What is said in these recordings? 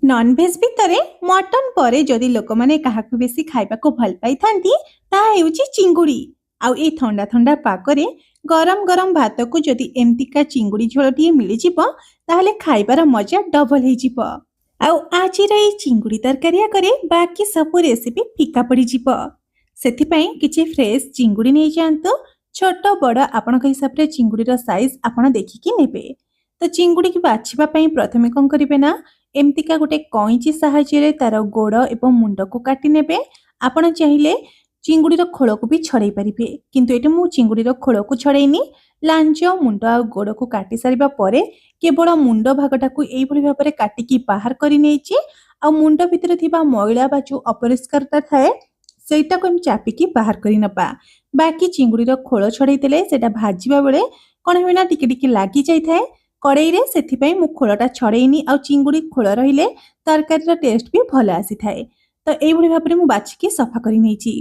Non veg ଭିତରେ mutton ପରେ ଯଦି ଲୋକମାନେ କାହାକୁ ବେଶୀ ଖାଇବାକୁ ଭଲ ପାଇଥାନ୍ତି ତାହା ହେଉଛି ଚିଙ୍ଗୁଡ଼ି। ଆଉ ଏଇ ଥଣ୍ଡା ଥଣ୍ଡା ପାଗରେ ଗରମ ଗରମ ଭାତକୁ ଯଦି ଏମିତିକା ଚିଙ୍ଗୁଡ଼ି ଝୋଳଟିଏ ମିଳିଯିବ ତାହେଲେ ଖାଇବାର ମଜା ଡବଲ ହେଇଯିବ। ଆଉ ଆଜିର ଏଇ ଚିଙ୍ଗୁଡ଼ି ତରକାରୀ ଆଗରେ ବାକି ସବୁ ରେସିପି ଫିକା ପଡ଼ିଯିବ। ସେଥିପାଇଁ କିଛି ଫ୍ରେଶ ଚିଙ୍ଗୁଡ଼ି ନେଇଯାଆନ୍ତୁ। ଛୋଟ ବଡ଼ ଆପଣଙ୍କ ହିସାବରେ ଚିଙ୍ଗୁଡ଼ିର ସାଇଜ ଆପଣ ଦେଖିକି ନେବେ। ତ ଚିଙ୍ଗୁଡ଼ିକି ବାଛିବା ପାଇଁ ପ୍ରଥମେ କ'ଣ କରିବେ ନା ଏମିତିକା ଗୋଟେ କଇଁଚି ସାହାଯ୍ୟରେ ତାର ଗୋଡ଼ ଏବଂ ମୁଣ୍ଡକୁ କାଟି ନେବେ। ଆପଣ ଚାହିଁଲେ ଚିଙ୍ଗୁଡ଼ିର ଖୋଳକୁ ବି ଛଡ଼େଇ ପାରିବେ, କିନ୍ତୁ ଏଠି ମୁଁ ଚିଙ୍ଗୁଡ଼ିର ଖୋଳକୁ ଛଡ଼େଇନି। ଲାଞ୍ଜ, ମୁଣ୍ଡ ଆଉ ଗୋଡ଼କୁ କାଟି ସାରିବା ପରେ କେବଳ ମୁଣ୍ଡ ଭାଗଟାକୁ ଏଇଭଳି ଭାବରେ କାଟିକି ବାହାର କରି ନେଇଛି। ଆଉ ମୁଣ୍ଡ ଭିତରେ ଥିବା ମଇଳା ବା ଯେଉଁ ଅପରିଷ୍କାରତା ଥାଏ ସେଇଟାକୁ ଆମେ ଚାପିକି ବାହାର କରି ନେବା। ବାକି ଚିଙ୍ଗୁଡ଼ିର ଖୋଳ ଛଡ଼େଇ ଦେଲେ ସେଇଟା ଭାଜିବା ବେଳେ କ'ଣ ହୁଏ ନା ଟିକେ ଟିକେ ଲାଗି ଯାଇଥାଏ କଡ଼େଇରେ, ସେଥିପାଇଁ ମୁଁ ଖୋଳଟା ଛଡ଼େଇନି। ଆଉ ଚିଙ୍ଗୁଡ଼ି ଖୋଳ ରହିଲେ ତରକାରୀର ଟେଷ୍ଟ ବି ଭଲ ଆସିଥାଏ। ତ ଏଇଭଳି ଭାବରେ ମୁଁ ବାଛିକି ସଫା କରି ନେଇଛି।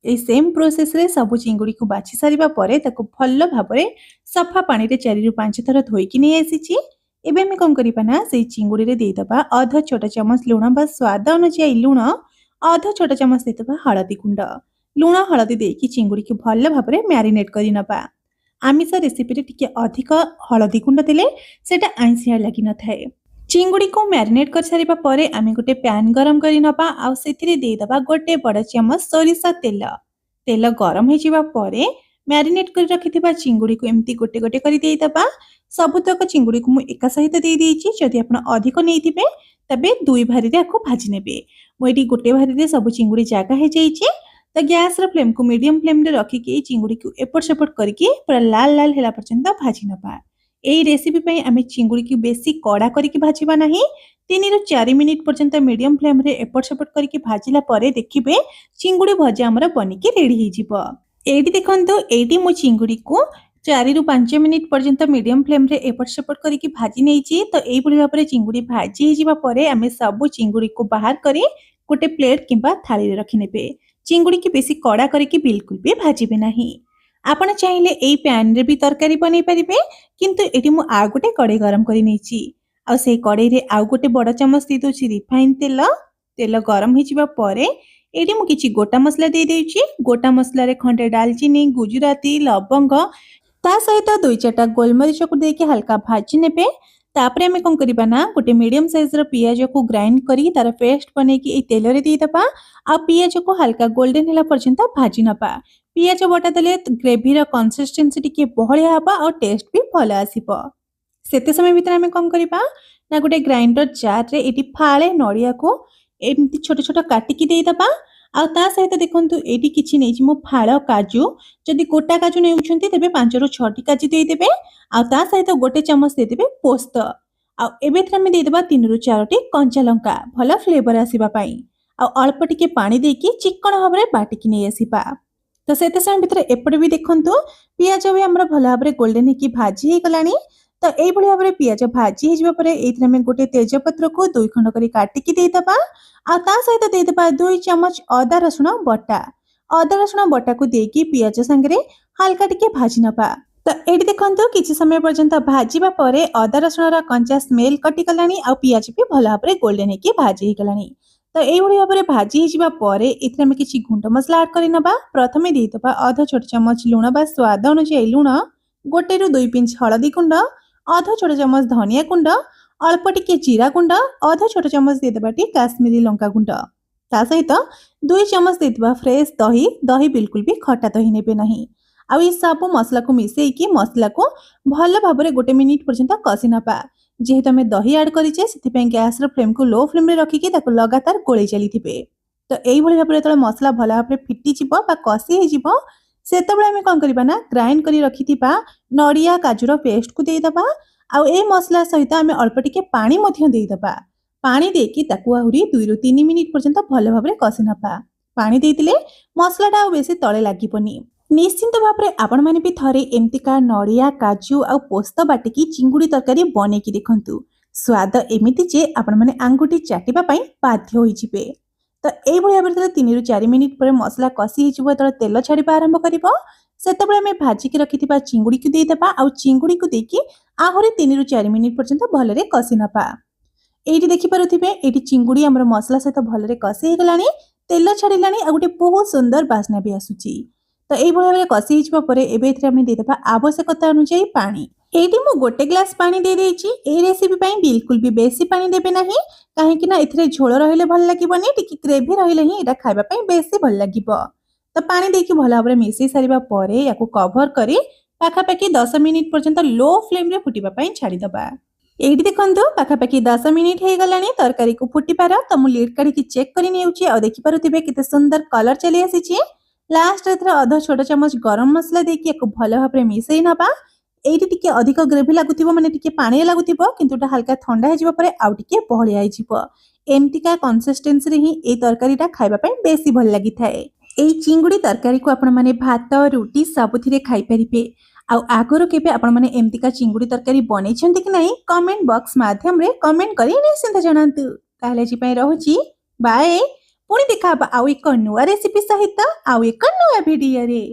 এই ସେମ୍ ପ୍ରୋସେସ୍ରେ ସବୁ ଚିଙ୍ଗୁଡ଼ିକୁ ବାଛି ସାରିବା ପରେ ତାକୁ ଭଲ ଭାବରେ ସଫା ପାଣିରେ 4ରୁ 5 ଥର ଧୋଇକି ନେଇ ଆସିଛି। ଏବେ ଆମେ କ'ଣ କରିବା ନା ସେଇ ଚିଙ୍ଗୁଡ଼ିରେ ଦେଇଦେବା ଅଧ ଛୋଟ ଚାମଚ ଲୁଣ ବା ସ୍ୱାଦ ଅନୁଯାୟୀ ଲୁଣ, ଅଧ ଛୋଟ ଚାମଚ ଦେଇଦେବା ହଳଦୀ ଗୁଣ୍ଡ। ଲୁଣ ହଳଦୀ ଦେଇକି ଚିଙ୍ଗୁଡ଼ିକୁ ଭଲ ଭାବରେ ମ୍ୟାରିନେଟ୍ କରି ନେବା। ଆମିଷ ରେସିପିରେ ଟିକେ ଅଧିକ ହଳଦୀ ଗୁଣ୍ଡ ଦେଲେ ସେଇଟା ଆଇଁଷିଆ ଲାଗିନଥାଏ। ଚିଙ୍ଗୁଡ଼ିକୁ ମ୍ୟାରିନେଟ୍ କରିସାରିବା ପରେ ଆମେ ଗୋଟେ ପ୍ୟାନ୍ ଗରମ କରି ନେବା। ଆଉ ସେଥିରେ ଦେଇଦେବା ଗୋଟେ ବଡ଼ ଚାମଚ ସୋରିଷ ତେଲ। ତେଲ ଗରମ ହେଇଯିବା ପରେ ମ୍ୟାରିନେଟ୍ କରି ରଖିଥିବା ଚିଙ୍ଗୁଡ଼ିକୁ ଏମିତି ଗୋଟେ ଗୋଟେ କରି ଦେଇଦେବା। ସବୁତକ ଚିଙ୍ଗୁଡ଼ିକୁ ମୁଁ ଏକା ସହିତ ଦେଇଦେଇଛି। ଯଦି ଆପଣ ଅଧିକ ନେଇଥିବେ ତେବେ 2 ଭାରିରେ ଆକୁ ଭାଜି ନେବେ। ମୁଁ ଏଠି ଗୋଟେ ଭାରିରେ ସବୁ ଚିଙ୍ଗୁଡ଼ି ଜାଗା ହେଇଯାଇଛି। ତ ଗ୍ୟାସ୍ର ଫ୍ଲେମ୍କୁ ମିଡ଼ିୟମ୍ ଫ୍ଲେମ୍ରେ ରଖିକି ଚିଙ୍ଗୁଡ଼ିକୁ ଏପଟ ସେପଟ କରିକି ପୁରା ଲାଲ ଲାଲ ହେଲା ପର୍ଯ୍ୟନ୍ତ ଭାଜି ନେବା। এই ରେସିପି ପାଇଁ ଆମେ ଚିଙ୍ଗୁଡ଼ିକୁ ବେଶୀ କଡ଼ା କରିକି ଭାଜିବା ନାହିଁ। 3ରୁ 4 ମିନିଟ୍ ପର୍ଯ୍ୟନ୍ତ ମିଡ଼ିୟମ୍ ଫ୍ଲେମ୍ରେ ଏପଟ ସେପଟ କରିକି ଭାଜିଲା ପରେ ଦେଖିବେ ଚିଙ୍ଗୁଡ଼ି ଭଜା ଆମର ବନିକି ରେଡ଼ି ହେଇଯିବ। ଏଇଠି ଦେଖନ୍ତୁ, ଏଇଠି ମୁଁ ଚିଙ୍ଗୁଡ଼ିକୁ 4ରୁ 5 ମିନିଟ୍ ପର୍ଯ୍ୟନ୍ତ ମିଡ଼ିୟମ୍ ଫ୍ଲେମ୍ରେ ଏପଟ ସେପଟ କରିକି ଭାଜି ନେଇଛି। ତ ଏଇଭଳି ଭାବରେ ଚିଙ୍ଗୁଡ଼ି ଭାଜି ହେଇଯିବା ପରେ ଆମେ ସବୁ ଚିଙ୍ଗୁଡ଼ିକୁ ବାହାର କରି ଗୋଟେ ପ୍ଲେଟ୍ କିମ୍ବା ଥାଳିରେ ରଖିନେବେ। ଚିଙ୍ଗୁଡ଼ିକି ବେଶୀ କଡ଼ା କରିକି ବିଲକୁଲ ବି ଭାଜିବେ ନାହିଁ। ଆପଣ ଚାହିଁଲେ ଏଇ ପ୍ୟାନ୍ରେ ବି ତରକାରୀ ବନେଇ ପାରିବେ, କିନ୍ତୁ ଏଠି ମୁଁ ଆଉ ଗୋଟେ କଡ଼େଇ ଗରମ କରି ନେଇଛି। ଆଉ ସେଇ କଡ଼େଇରେ ଆଉ ଗୋଟେ ବଡ଼ ଚାମଚ ଦେଇଦେଉଛି ରିଫାଇନ୍ ତେଲ। ତେଲ ଗରମ ହେଇଯିବା ପରେ ଏଠି ମୁଁ କିଛି ଗୋଟା ମସଲା ଦେଇଦେଉଛି। ଗୋଟା ମସଲାରେ ଖଣ୍ଡେ ଡାଲଚିନି, ଗୁଜୁରାତି, ଲବଙ୍ଗ, ତା ସହିତ 2-4ଟା ଗୋଲମରିଚକୁ ଦେଇକି ହାଲକା ଭାଜି ନେବେ। ତାପରେ ଆମେ କ'ଣ କରିବା ନା ଗୋଟେ ମିଡ଼ିୟମ୍ ସାଇଜ୍ର ପିଆଜକୁ ଗ୍ରାଇଣ୍ଡ କରି ତାର ପେଷ୍ଟ ବନେଇକି ଏଇ ତେଲରେ ଦେଇଦେବା। ଆଉ ପିଆଜକୁ ହାଲକା ଗୋଲ୍ଡେନ୍ ହେଲା ପର୍ଯ୍ୟନ୍ତ ଭାଜି ନେବା। ପିଆଜ ବଟା ଦେଲେ ଗ୍ରେଭିର କନସିଷ୍ଟେନ୍ସି ଟିକେ ବହଳିଆ ହେବ ଆଉ ଟେଷ୍ଟ ବି ଭଲ ଆସିବ। ସେତେ ସମୟ ଭିତରେ ଆମେ କ'ଣ କରିବା ନା ଗୋଟେ ଗ୍ରାଇଣ୍ଡର ଜାର୍ରେ ଏଠି ଫାଳେ ନଡ଼ିଆକୁ ଏମିତି ଛୋଟ ଛୋଟ କାଟିକି ଦେଇଦେବା। ଆଉ ତା ସହିତ ଦେଖନ୍ତୁ ଏଇଠି କିଛି ନେଇଛି ମୁଁ ଫାଳ କାଜୁ। ଯଦି ଗୋଟା କାଜୁ ନେଉଛନ୍ତି ତେବେ 5ରୁ 6ଟି କାଜୁ ଦେଇଦେବେ। ଆଉ ତା ସହିତ ଗୋଟେ ଚାମଚ ଦେଇଦେବେ ପୋସ୍ତ। ଆଉ ଏବେ ଆମେ ଦେଇଦେବା 3ରୁ 4ଟି କଞ୍ଚା ଲଙ୍କା ଭଲ ଫ୍ଲେଭର ଆସିବା ପାଇଁ। ଆଉ ଅଳ୍ପ ଟିକେ ପାଣି ଦେଇକି ଚିକ୍କଣ ଭାବରେ ବାଟିକି ନେଇ ଆସିବା। ତ ସେତେ ସମୟ ଭିତରେ ଏପଟେ ବି ଦେଖନ୍ତୁ ପିଆଜ ବି ଆମର ଭଲ ଭାବରେ ଗୋଲ୍ଡେନ୍ ହେଇକି ଭାଜି ହେଇଗଲାଣି। ତ এইଭଳି ଭାବରେ ପିଆଜ ଭାଜି ହେଇଯିବା ପରେ ଏଇଥିରେ ଆମେ ଗୋଟେ ତେଜପତ୍ରକୁ 2 ଖଣ୍ଡ କରି କାଟିକି ଦେଇଦେବା। ଆଉ ତା ସହିତ ଦେଇଦେବା 2 ଚାମଚ ଅଦା ରସୁଣ ବଟା। ଅଦା ରସୁଣ ବଟାକୁ ଦେଇକି ପିଆଜ ସାଙ୍ଗରେ ହାଲକା ଟିକେ ଭାଜି ନେବା। ତ ଏଇଠି ଦେଖନ୍ତୁ କିଛି ସମୟ ପର୍ଯ୍ୟନ୍ତ ଭାଜିବା ପରେ ଅଦା ରସୁଣର କଞ୍ଚା ସ୍ମେଲ୍ କଟିଗଲାଣି ଆଉ ପିଆଜ ବି ଭଲ ଭାବରେ ଗୋଲ୍ଡେନ୍ ହେଇକି ଭାଜି ହେଇଗଲାଣି। ତ এইଭଳି ଭାବରେ ଭାଜି ହେଇଯିବା ପରେ ଏଥିରେ ଆମେ କିଛି ଗୁଣ୍ଡ ମସଲା ଆଡ୍ କରି ନେବା। ପ୍ରଥମେ ଦେଇଦେବା ଅଧ ଛୋଟ ଚାମଚ ଲୁଣ ବା ସ୍ୱାଦ ଅନୁଯାୟୀ ଲୁଣ, 1ରୁ 2 ପିଞ୍ଚ ହଳଦୀ ଗୁଣ୍ଡ, ଅଧ ଛୋଟ ଚାମଚ ଧନିଆ ଗୁଣ୍ଡ, ଅଳ୍ପ ଟିକେ ଜିରା ଗୁଣ୍ଡ, ଅଧ ଛୋଟ ଚାମଚ ଦେଇଦେବା ଟିକେ କାଶ୍ମୀରୀ ଲଙ୍କା ଗୁଣ୍ଡ। ତା ସହିତ 2 ଚାମଚ ଦେଇଦେବା ଫ୍ରେଶ ଦହି। ଦହି ବିଲକୁଲ ବି ଖଟା ଦହି ନେବେ ନାହିଁ। ଆଉ ଏ ସବୁ ମସଲାକୁ ମିଶେଇକି ମସଲାକୁ ଭଲ ଭାବରେ 1 ମିନିଟ୍ ପର୍ଯ୍ୟନ୍ତ କଷି ନେବା। ଯେହେତୁ ଆମେ ଦହି ଆଡ୍ କରିଛେ ସେଥିପାଇଁ ଗ୍ୟାସ୍ର ଫ୍ଲେମ୍କୁ ଲୋ ଫ୍ଲେମ୍ରେ ରଖିକି ତାକୁ ଲଗାତାର ଗୋଳେଇ ଚାଲିଥିବେ। ତ এইଭଳି ଭାବରେ ଯେତେବେଳେ ମସଲା ଭଲ ଭାବରେ ଫିଟିଯିବ ବା କଷି ହେଇଯିବ ସେତେବେଳେ ଆମେ କ'ଣ କରିବା ନା ଗ୍ରାଇଣ୍ଡ କରି ରଖିଥିବା ନଡ଼ିଆ କାଜୁର ପେଷ୍ଟକୁ ଦେଇଦେବା। ଆଉ এই ମସଲା ସହିତ ଆମେ ଅଳ୍ପ ଟିକେ ପାଣି ମଧ୍ୟ ଦେଇଦେବା। ପାଣି ଦେଇକି ତାକୁ ଆହୁରି 2ରୁ 3 ମିନିଟ୍ ପର୍ଯ୍ୟନ୍ତ ଭଲ ଭାବରେ କଷି ନେବା। ପାଣି ଦେଇଦେଲେ ମସଲାଟା ଆଉ ବେଶୀ ତଳେ ଲାଗିବନି। ନିଶ୍ଚିନ୍ତ ଭାବରେ ଆପଣମାନେ ବି ଥରେ ଏମିତିକା ନଡ଼ିଆ, କାଜୁ ଆଉ ପୋସ୍ତ ବାଟିକି ଚିଙ୍ଗୁଡ଼ି ତରକାରୀ ବନେଇକି ଦେଖନ୍ତୁ। ସ୍ୱାଦ ଏମିତି ଯେ ଆପଣମାନେ ଆଙ୍ଗୁଠି ଚାଟିବା ପାଇଁ ବାଧ୍ୟ ହୋଇଯିବେ। ତ এইଭଳି ଭାବରେ ଯେତେବେଳେ 3ରୁ 4 ମିନିଟ୍ ପରେ ମସଲା କଷି ହେଇଯିବ, ଯେତେବେଳେ ତେଲ ଛାଡ଼ିବା ଆରମ୍ଭ କରିବ ସେତେବେଳେ ଆମେ ଭାଜିକି ରଖିଥିବା ଚିଙ୍ଗୁଡ଼ିକୁ ଦେଇଦେବା। ଆଉ ଚିଙ୍ଗୁଡ଼ିକୁ ଦେଇକି ଆହୁରି 3ରୁ 4 ମିନିଟ୍ ପର୍ଯ୍ୟନ୍ତ ଭଲରେ କଷି ନେବା। ଏଇଠି ଦେଖିପାରୁଥିବେ ଏଇଠି ଚିଙ୍ଗୁଡ଼ି ଆମର ମସଲା ସହିତ ଭଲରେ କଷି ହେଇଗଲାଣି, ତେଲ ଛାଡ଼ିଲାଣି ଆଉ ଗୋଟେ ବହୁତ ସୁନ୍ଦର ବାସ୍ନା ବି ଆସୁଛି। ତ ଏଇଭଳି ଭାବରେ କଷି ହେଇଯିବା ପରେ ଏବେ ଏଥିରେ ଆମେ ଦେଇଦେବା ଆବଶ୍ୟକତା ଅନୁଯାୟୀ ପାଣି। ଏଇଠି ମୁଁ ଗୋଟେ ଗ୍ଲାସ ପାଣି ଦେଇଦେଇଛି। ଏଇ ରେସିପି ପାଇଁ ବିଲକୁଲ ବି ବେଶୀ ପାଣି ଦେବେ ନାହିଁ, କାହିଁକି ନା ଏଥିରେ ଝୋଳ ରହିଲେ ଭଲ ଲାଗିବନି, ଟିକେ ଗ୍ରେଭି ରହିଲେ ହିଁ ଏଇଟା ଖାଇବା ପାଇଁ ବେଶୀ ଭଲ ଲାଗିବ। ତ ପାଣି ଦେଇକି ଭଲ ଭାବରେ ମିଶେଇ ସାରିବା ପରେ ୟାକୁ କଭର କରି ପାଖାପାଖି 10 ମିନିଟ୍ ପର୍ଯ୍ୟନ୍ତ ଲୋ ଫ୍ଲେମ୍ରେ ଫୁଟିବା ପାଇଁ ଛାଡ଼ିଦେବା। ଏଇଠି ଦେଖନ୍ତୁ ପାଖାପାଖି 10 ମିନିଟ୍ ହେଇଗଲାଣି ତରକାରୀକୁ ଫୁଟିବାର। ତ ମୁଁ ଲିଡ୍ କାଢ଼ିକି ଚେକ୍ କରି ନେଉଛି ଆଉ ଦେଖିପାରୁଥିବେ କେତେ ସୁନ୍ଦର କଲର ଚାଲି ଆସିଛି। ଲାଷ୍ଟରେ ଏଥିରେ ଅଧ ଛୋଟ ଚାମଚ ଗରମ ମସଲା ଦେଇକି ୟାକୁ ଭଲ ଭାବରେ ମିଶେଇ ନେବା। ଏଇଠି ଟିକେ ଅଧିକ ଗ୍ରେଭି ଲାଗୁଥିବ, ମାନେ ଟିକେ ପାଣିଆ ଲାଗୁଥିବ, କିନ୍ତୁ ଏଟା ହାଲକା ଥଣ୍ଡା ହେଇଯିବା ପରେ ଆଉ ଟିକେ ବହଳିଆ ହେଇଯିବ। ଏମିତିକା କନସିଷ୍ଟେନ୍ସିରେ ହିଁ ଏଇ ତରକାରୀଟା ଖାଇବା ପାଇଁ ବେଶୀ ଭଲ ଲାଗିଥାଏ। ଏଇ ଚିଙ୍ଗୁଡ଼ି ତରକାରୀକୁ ଆପଣମାନେ ଭାତ, ରୁଟି ସବୁଥିରେ ଖାଇପାରିବେ। ଆଉ ଆଗରୁ କେବେ ଆପଣମାନେ ଏମିତିକା ଚିଙ୍ଗୁଡ଼ି ତରକାରୀ ବନେଇଛନ୍ତି କି ନାହିଁ କମେଣ୍ଟ ବକ୍ସ ମାଧ୍ୟମରେ କମେଣ୍ଟ କରି ନିଶ୍ଚିନ୍ତ ଜଣାନ୍ତୁ। ତାହେଲେ ଆଜି ପାଇଁ ରହୁଛି, ବାଏ। ପୁଣି ଦେଖା ହବା ଆଉ ଏକ ନୂଆ ରେସିପି ସହିତ ଆଉ ଏକ ନୂଆ ଭିଡିଓରେ।